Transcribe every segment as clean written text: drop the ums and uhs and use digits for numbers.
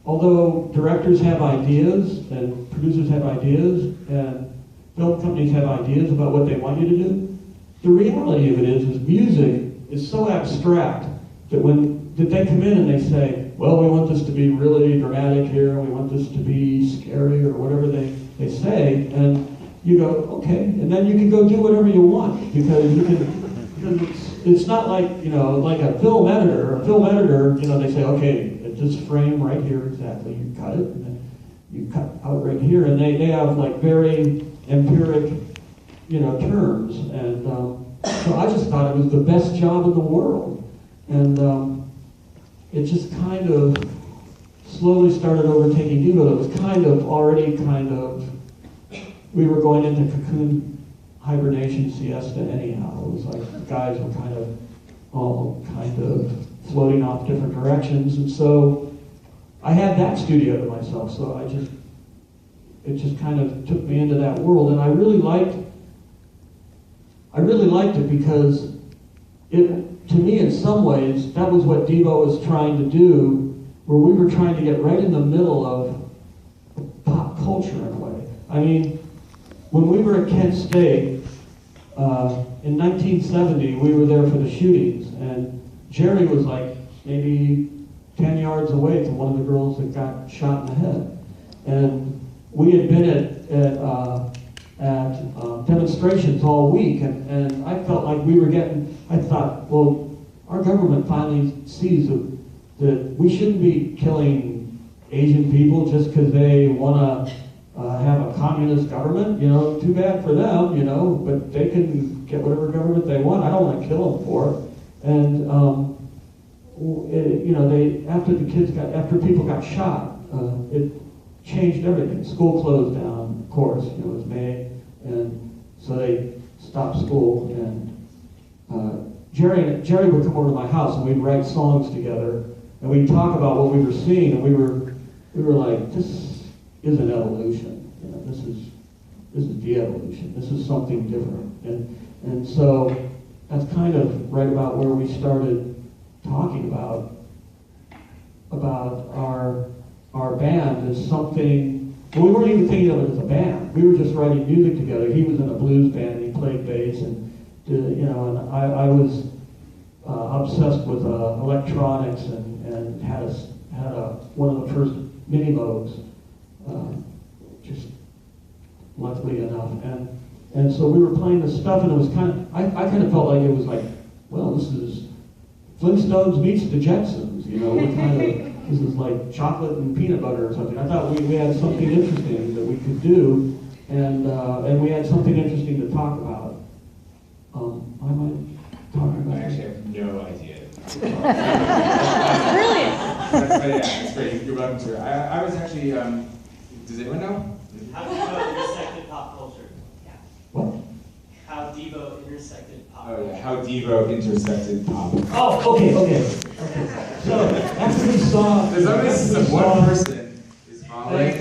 although directors have ideas and producers have ideas and film companies have ideas about what they want you to do, the reality of it is music is so abstract that that they come in and they say, well, we want this to be really dramatic here, we want this to be scary, or whatever they say, and you go, okay, and then you can go do whatever you want, because it's not like, like a film editor. A film editor, they say, okay, at this frame right here exactly, you cut it, and then you cut out right here, and they have like very empiric, terms, and so I just thought it was the best job in the world, and it just kind of slowly started overtaking Devo. It was already we were going into cocoon hibernation siesta anyhow. It was like the guys were all floating off different directions, and so I had that studio to myself. So it just kind of took me into that world, and I really liked it because to me, in some ways, that was what Devo was trying to do, where we were trying to get right in the middle of pop culture in a way. I mean, when we were at Kent State, in 1970, we were there for the shootings, and Jerry was like maybe 10 yards away from one of the girls that got shot in the head. And we had been at demonstrations all week, and I felt like I thought, well, our government finally sees that we shouldn't be killing Asian people just because they want to have a communist government. Too bad for them, but they can get whatever government they want. I don't want to kill them for it. And after people got shot, it changed everything. School closed down, of course. It was May, and so they stopped school. And Jerry would come over to my house, and we'd write songs together, and we'd talk about what we were seeing, and we were like, this isn't evolution. This is de-evolution. This is something different. And so that's kind of right about where we started talking about our band as something. Well, we weren't even thinking of it as a band. We were just writing music together. He was in a blues band. He played bass, and I was obsessed with electronics and had one of the first mini Moogs, just luckily enough, and so we were playing this stuff, and it was I kind of felt like it was like, well, this is Flintstones meets the Jetsons, this is like chocolate and peanut butter or something. I thought we had something interesting that we could do, and we had something interesting to talk about. I might talk about. I actually have no idea. Brilliant. Yeah, that's great. You're welcome to it. I was actually. Does anyone know? How Devo intersected pop culture. Yeah. What? How Devo intersected pop. Oh yeah, how Devo intersected pop. Oh, okay. So after we saw, there's always one person is following.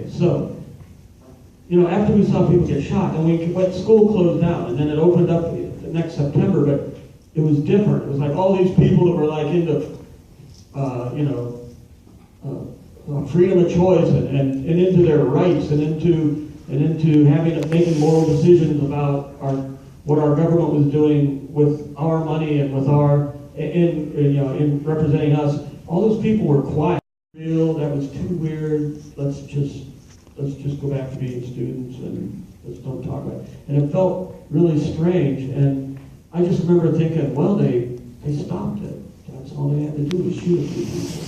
So after we saw people get shot, and school closed down, and then it opened up the next September, but it was different. It was like all these people that were like into, freedom of choice and into their rights and into making moral decisions about what our government was doing with our money and with in representing us. All those people were quiet. That was too weird. Let's just go back to being students and let's don't talk about it. And it felt really strange. And I just remember thinking, well, they stopped it. That's all they had to do was shoot a few people.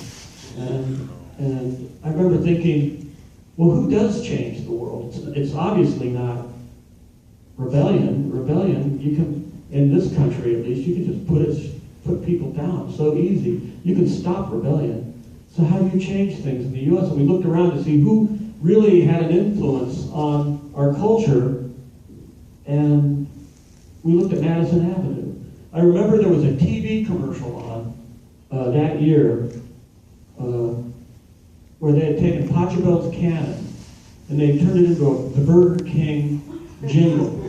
And I remember thinking, well, who does change the world? It's obviously not rebellion. Rebellion, you can, in this country at least, you can just put people down so easy. You can stop rebellion. So how do you change things in the U.S.? And we looked around to see who really had an influence on our culture, and we looked at Madison Avenue. I remember there was a TV commercial on that year where they had taken Pachelbel's Cannon and they turned it into the Burger King jingle.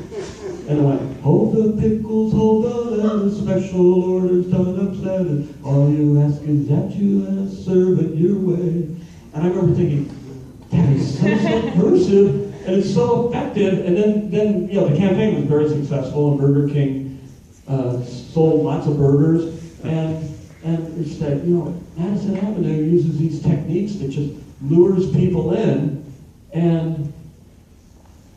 And it went, hold the pickles, hold the special orders done upset. All you ask is that you serve it your way. And I remember thinking, that is so subversive, and it's so effective. And then you know, the campaign was very successful, and Burger King sold lots of burgers. And it's that, you know, Madison Avenue uses these techniques that just lures people in, and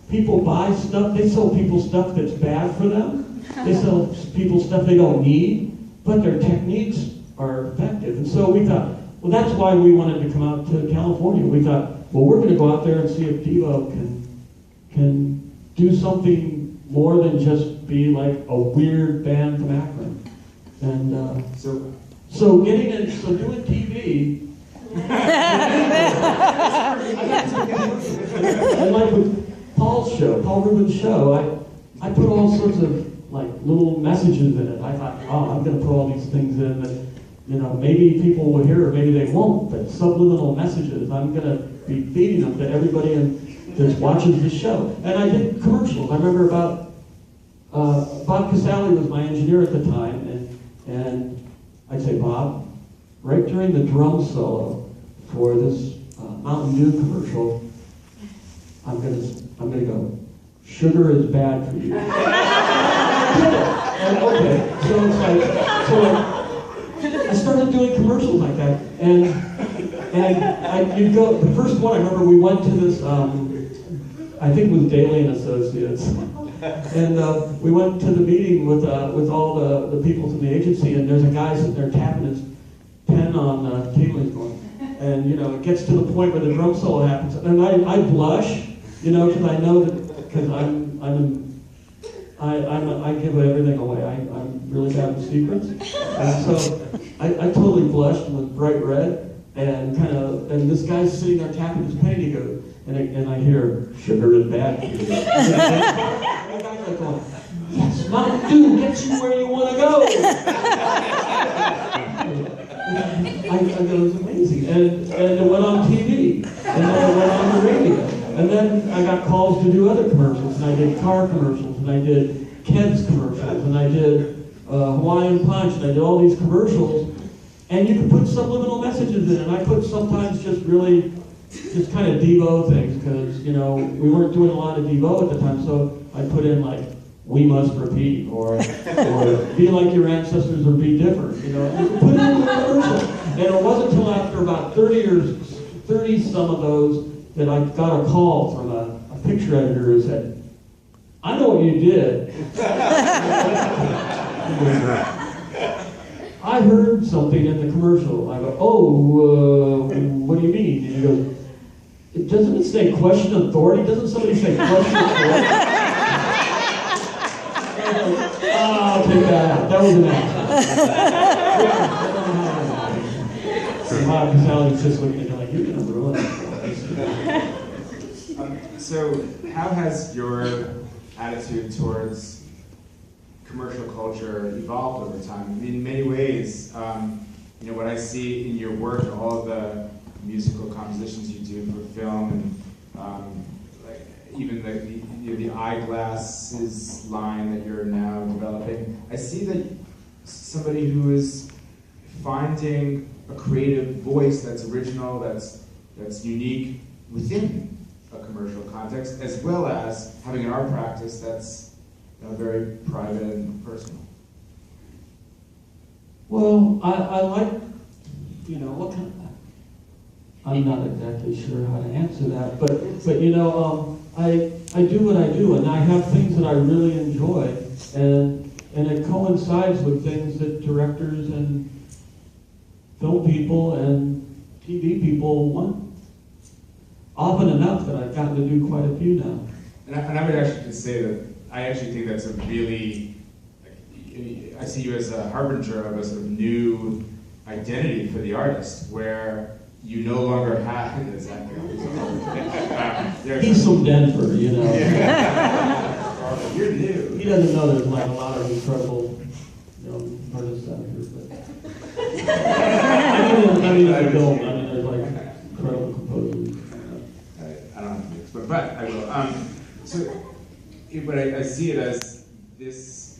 people buy stuff. They sell people stuff that's bad for them. They sell people stuff they don't need, but their techniques are effective. And so we thought, well, that's why we wanted to come out to California. We thought, well, we're going to go out there and see if Devo can do something more than just be like a weird band from Akron. And so doing TV. And like with Paul's show, Paul Rubin's show, I put all sorts of like little messages in it. I thought, oh, I'm going to put all these things in that, you know, maybe people will hear or maybe they won't, but subliminal messages. I'm going to be feeding them to everybody that watches the show. And I did commercials. I remember Bob Casale was my engineer at the time, and I'd say, Bob, right during the drum solo for this Mountain Dew commercial, I'm gonna go, sugar is bad for you. And okay, so it's like, so I started doing commercials like that, and you'd go, the first one, I remember we went to this, I think it was Daly and Associates, and we went to the meeting with all the people from the agency, and there's a guy sitting there tapping his pen on tablings going, and you know, it gets to the point where the drum solo happens, and I blush, you know, because I know that, because I give everything away. I'm really bad with secrets, and so I totally blushed and was bright red, and and this guy's sitting there tapping his pen, and he goes, and I hear, sugar is bad for you. And the guy's like going, yes, Mountain Dew gets you where you want to go. I thought it was amazing, and it went on TV, and then it went on the radio, and then I got calls to do other commercials, and I did car commercials, and I did Keds commercials, and I did Hawaiian Punch, and I did all these commercials, and you could put subliminal messages in, and I put sometimes just kind of Devo things, because, you know, we weren't doing a lot of Devo at the time, so I put in like, we must repeat, or be like your ancestors or be different, you know. You put it in the commercial. And it wasn't until after about 30 some of those that I got a call from a picture editor who said, I know what you did. I heard something in the commercial. I go, oh, what do you mean? And he goes, doesn't it say question authority? Doesn't somebody say question authority? I'll take that out. That was an accident. Mark Mothersbaugh just looking at me like, you're going to ruin it. So how has your attitude towards commercial culture evolved over time? I mean, in many ways, you know, what I see in your work, all of the musical compositions you do for film, and even the eyeglasses line that you're now developing, I see that somebody who is finding a creative voice that's original, that's unique within a commercial context, as well as having an art practice that's, you know, very private and personal. Well, I like, you know, what kind of, I'm not exactly sure how to answer that, but you know, I do what I do, and I have things that I really enjoy, and it coincides with things that directors and film people and TV people want. Often enough that I've gotten to do quite a few now. And I would actually say that I actually think that's a really, I see you as a harbinger of a sort of new identity for the artist, where you no longer have this. He's from Denver, you know. Yeah. You're new. He doesn't know there's like a lot of incredible, you know, artists out here. But I mean, there's like incredible composers. I don't have to mix, but I will. But I see it as this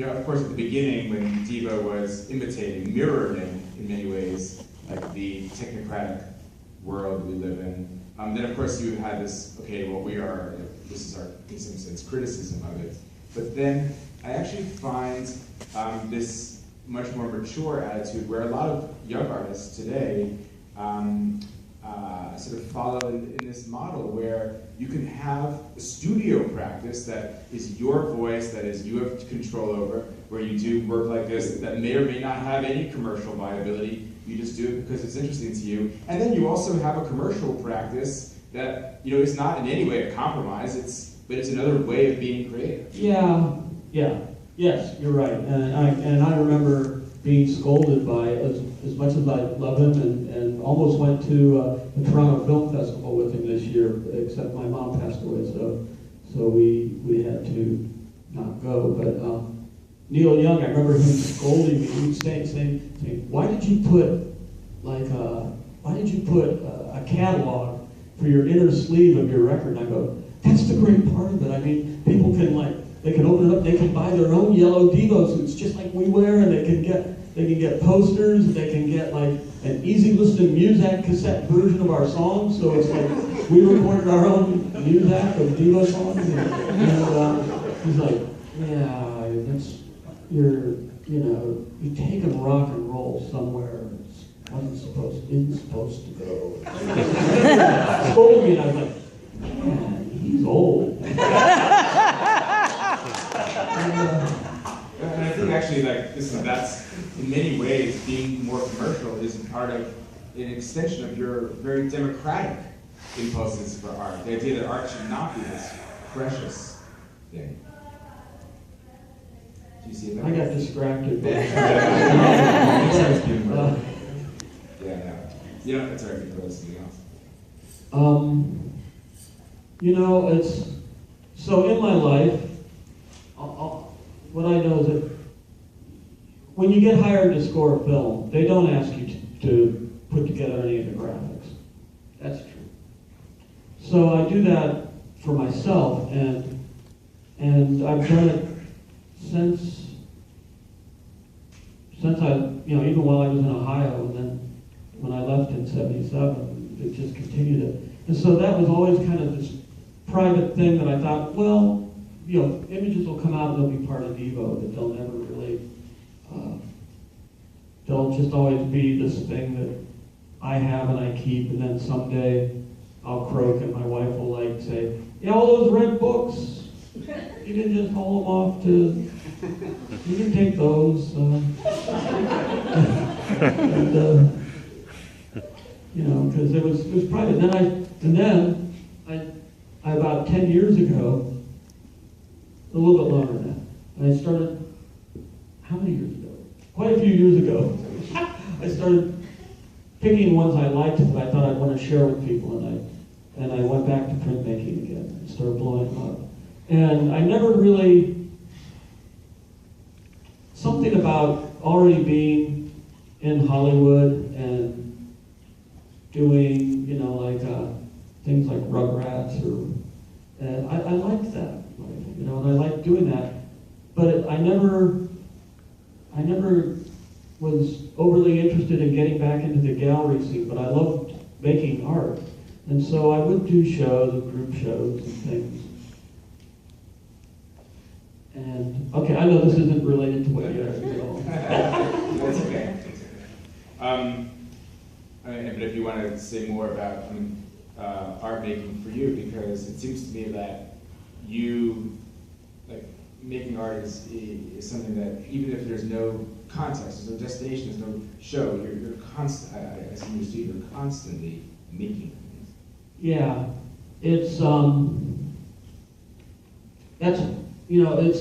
of course, at the beginning, when Devo was imitating, mirroring in many ways, like the technocratic world we live in, then of course you had this, okay, well this is our, in some sense, criticism of it. But then I actually find this much more mature attitude where a lot of young artists today sort of follow in this model where you can have a studio practice that is your voice, that is you have control over, where you do work like this that may or may not have any commercial viability. You just do it because it's interesting to you. And then you also have a commercial practice that is not in any way a compromise, but it's another way of being creative. Yes, you're right. And I remember being scolded by, as much as I love him, and almost went to the Toronto Film Festival with him this year, except my mom passed away, so we had to not go. But Neil Young, I remember him scolding me. He was saying, why did you put a catalog for your inner sleeve of your record? And I go, that's the great part of it. I mean, people can they can open it up, they can buy their own yellow Devo suits just like we wear, and they can get posters, they can get like an easy listen Muzak cassette version of our songs, so it's like we recorded our own Muzak of Devo songs, and he's like, yeah, you're taking rock and roll somewhere isn't supposed to go. Scolded me, and I was like, man, he's old. And I think actually, that's in many ways being more commercial is part of an extension of your very democratic impulses for art. The idea that art should not be this precious thing. Do you see that? I got distracted. It's already for something else. It's so in my life. What I know is that when you get hired to score a film, they don't ask you to put together any of the graphics. That's true. So I do that for myself, and I've done it since I, even while I was in Ohio, and then when I left in '77, it just continued it. And so that was always kind of this private thing that I thought, well, images will come out and they'll be part of Devo, but they'll never really, they'll just always be this thing that I have and I keep, and then someday I'll croak and my wife will say, all those red books, you can just haul them off you can take those. Because it was private. And then I about 10 years ago, a little bit longer than that. And I started, how many years ago? Quite a few years ago. I started picking ones I liked that I thought I'd want to share with people, and I went back to printmaking again and started blowing them up. And I never really, something about already being in Hollywood and doing, things like Rugrats, and I liked that. And I liked doing that, but I never was overly interested in getting back into the gallery scene, but I loved making art. And so I would do shows and group shows and things. And, okay, I know this isn't related to what you asked at all. That's okay. But if you want to say more about art making for you, because it seems to me that making art is something that even if there's no context, there's no destination, there's no show, you're constant. As you see, you're constantly making things. Yeah, it's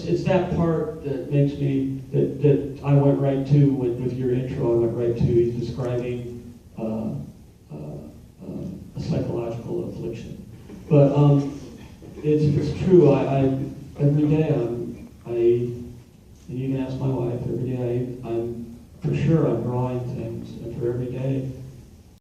it's that part that makes me that I went right to with your intro. I went right to he's describing a psychological affliction, but it's true. I every day and you can ask my wife, every day I'm for sure I'm drawing things, and for every day